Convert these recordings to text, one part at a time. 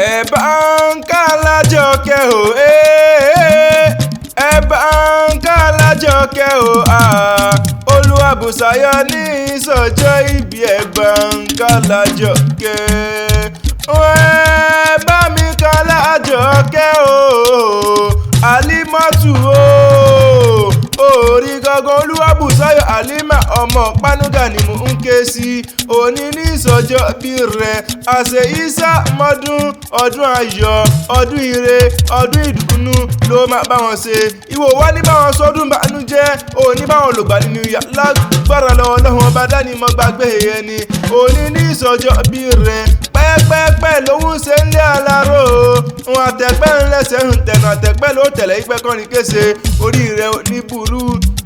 ẹ bá ń ká lájọkẹ́ o ẹ bá ń ká lájọkẹ́ o Olúwabùsáyọ̀ ní ìsọjọ́ ìbí ẹ bá ń ká lájọkẹ́ ẹ bá mi ká lájọkẹ́ o Àlímọ́tù o orí gangan Olúwabùsáyọ̀ Àlímà ọmọ Pánúgà ni mò ń ké sí òní ní ìsọjọ́ bí rẹ̀ àṣẹ ìsá mọ́dún ọdún ayọ̀ ọdún ire ọdún ìdùnnú ló máa bá wọn ṣe ìwọ wá ní báwọn sọdún bànújẹ́ òní báwọn lògbà nínú ìyà lágbára lọ́wọ́ lọ́wọ́ ọba dání mọ́ gbàgbé ẹni òní ní ìsọjọ́ bí rẹ̀ pẹ́pẹ́pẹ́ lòun ṣe ń lé aláró wọn àtẹ̀pẹ́ ńlẹ́sẹ̀ ń tẹ̀nà àtẹ̀pẹ́ ló tẹ̀lé ìpẹ́ kọrin kése orí rẹ̀ ní burú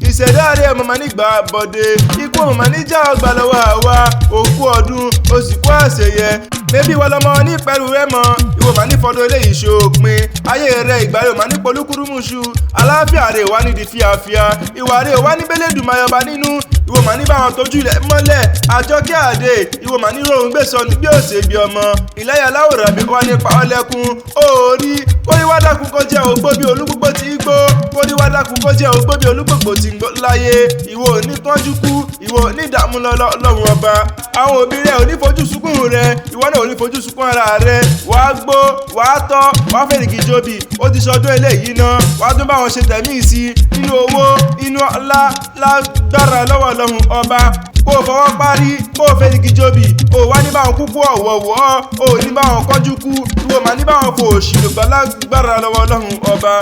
ìṣẹ̀dá rẹ̀ mọ̀mọ́ nígbà bọ̀dé ikú mọ̀mọ́ níjà ọgbà lọ́wọ́ àwa òkú ọdún oṣù kó àṣeyẹ bébí wọn lọmọ ní pẹ̀lú rẹ mọ ìwọ mà ní fọdún eléyìí ṣòpin ayé rẹ ìgbà rẹ mà ní polúkúrúmùṣù aláfíà rẹ wà nídìí fíafíà ìwà rẹ wà ní bẹ́lẹ́dùmáyọba nínú ìwọ mà ní báwọn tójú ilẹ̀ mọ́lẹ̀ Àjọkẹ́ Àdé ìwọ mà ní rohùn gbé sọnù bí òsè bí ọmọ ìlẹ́yà láwòrán bí wọ́n nípa ọlẹ́kùn òórí kóríwádàkùn kó jẹ́ ògbó bí olúgbogbo ti gbó kóríwádàkùn kó jẹ́ ògbó bí olúgbogbo ti gbó láyé ìwọ ò ní kánjú kú ìwọ ò ní ìdààmú lọ́rùn ọba àwọn òbí rẹ ò ní fojú sunkún rẹ ìwọ náà ò ní fojú sunkún ara rẹ wàá gbó wàá tọ́ wàá fèrèkì jóbi ó ti sọdún eléyìí náà wàá tún bá wọn ṣe tẹ̀mí sí nínú owó inú ọlá lágbára lọ́wọ́ lọ́hùn ọba kó o fọwọ́ parí kó o fèrèkì jóbi ó wá ní báwọn kúkú ọ̀wọ̀wọ́ ó ní báwọn kọjú kú ìwọ mà ní báwọn fò òṣìlùgbà lágbára lọ́wọ́ lọ́hùn ọba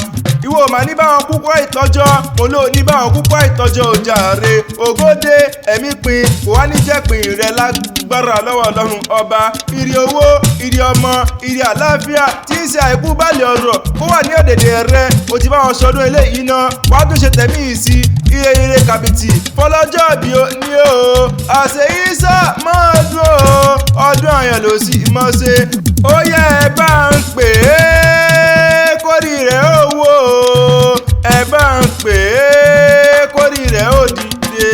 ìwọ mà ní báwọn kúkú àìtọ́jọ́ mo ló ní báwọn kúkú àìtọ́jọ́ òjàre ògódé ẹ̀mí pin kò wá ní jẹ́pin rẹ lágbára lọ́wọ́ lọ́hùn ọba ìrì owó ìrì ọmọ ìrì àlàáfíà tí ń ṣe àìkú balẹ̀ ọ̀rọ̀ kó wà ní ọ̀dẹ̀dẹ̀ rẹ o ti báwọn sọdún eléyìí náà wàá tún ṣe tẹ̀mí sí ire kàbìtì fọlọ́jọ́ bí ó ní o àṣẹ ìsá mọ́ọ̀dún ọdún àyàn ló sì mọ́ ṣe ó yẹ ẹ bá ń pè é kórì rẹ̀ ó wò ẹ bá ń pè é kórì rẹ̀ ó dìde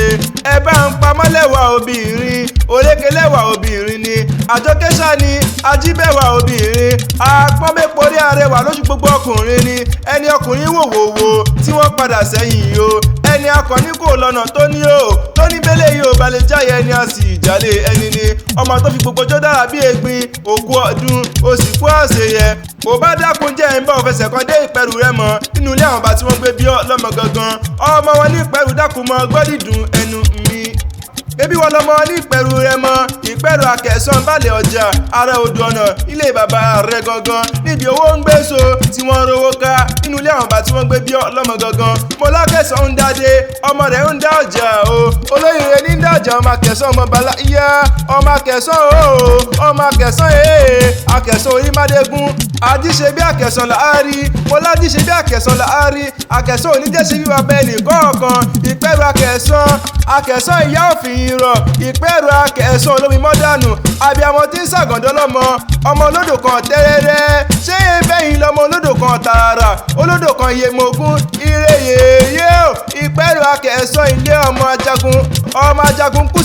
ẹ bá ń pamọ́lẹ́wà obìnrin orékelẹ́wà obìnrin ni àjọkẹ́sà ni ajíbẹ̀wà obìnrin àpọ́nbẹ́porí arẹwà lójú gbogbo ọkùnrin ni ẹni ọkùnrin wòwòwò tí wọ́n padà sẹ́yìn o ẹni akọni kò lọ́nà tó ní o tó ní bẹ́lẹ̀ yìí ò balẹ̀ jáyẹ ẹni a sì jálè ẹni ni ọmọ tó fi gbogbo ọjọ́ dára bí egbin òkú ọdún o sì kú àṣeyẹ kò bá dákun jẹ́ ẹ̀ ń bá òfẹsẹ̀ kan dé Ìpẹ́rù Rẹ́mọ nínú ilé àwọn bá tí wọ́n gbé bí ọlọ́mọ gangan ọmọ wọn ní Ìpẹ́rù dákun mọ́ gbọ́dìdùn ẹnu mi ebi wọn lọmọ ní Ìpẹ́rù Rẹ́mọ Ìpẹ́rù Akẹ̀sán balẹ̀ ọjà ara odò ọ̀nà ilé bàbá rẹ̀ gangan níbi owó ń gbé so tí wọ́n rówó ká nínú ilé àwọn bá tí wọ́n gbé bí ọlọ́mọ gangan mo lákẹ̀sán ń dáde ọmọ rẹ̀ ń dá ọjà o olóyèrè ní dá ọjà ọmọ Akẹ̀sán ọmọ bala iyá ọmọ Akẹ̀sán o ọmọ Akẹ̀sán Akẹ̀sán orí mádégún àdíṣe bí Akẹ̀sán làárí mo ládíṣe bí Akẹ̀sán làárí Akẹ̀sán oníjẹ́sí bí wàá bẹ́ẹ̀ nìkọ̀ọ̀kan Ìpẹ́rù Akẹ̀sán ìyá òfin irọ́ Ìpẹ́rù Akẹ̀sán olómi mọ́dánù abiyamọ tí ń ṣàgàndọ́ lọ́mọ ọmọ olódò kan tẹ́rẹ́rẹ́ ṣé ebẹ́yìn lọ́mọ olódò kan tààrà olódò kan iyemogún ire yèyé o Ìpẹ́rù Akẹ̀sán ilé ọmọ ajagun kú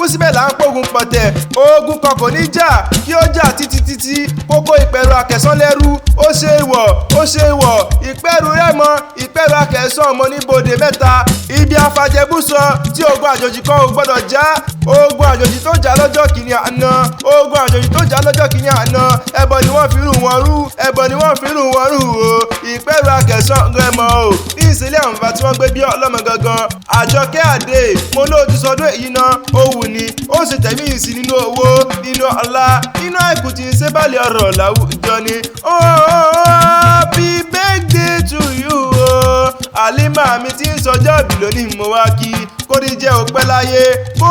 síbẹ̀ là ń pògùn pọ̀tẹ̀ ogun kan kò ní jà kí ó jà títí kókó Ìpẹ́rù Akẹ̀sán lẹ́rú ó ṣe ìwọ̀ Ìpẹ́rù Rẹ́mọ Ìpẹ́rù Akẹ̀sán ọmọ níbodè mẹ́ta ibi afàjẹbùsọ tí ogun àjòjì kan ò gbọ́dọ̀ já ogun àjòjì tó jà lọ́jọ́ kìíní àná ẹbọ ni wọ́n fi rú wọn rú o Ìpẹ́rù Akẹ̀sán Rẹ́mọ o ní ìsílẹ̀ àwọn bàbá tí wọ́n gbé bí ọlọ́mọ gangan Àjọkẹ́ Àdé mo ló ti sọdún èyí náà ó wù ní ó sì tẹ̀mí ìsìn nínú owó nínú ọlá nínú àìkú tí ń ṣe bálẹ̀ ọ̀rọ̀ láwùjọ ni happy birthday to you o Àlímà mi tí ń sọjọ́ ìbí lónìí mo wá kí kórí jẹ́ òpẹ́ láyé kó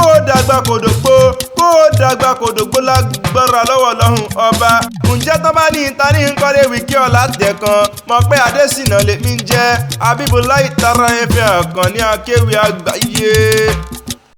dàgbà kò dògbó lágbára lọ́wọ́ lọ́hùn ọba ǹjẹ́ tó bá ní ìta ní nkọ́lé wíkí ọ̀la tẹ̀kan mọ̀ pé Adésínà lèmi ń jẹ́ Abíbùláì Tara Ẹ̀fẹ̀ Àkànní Akéwì Àgbáyé.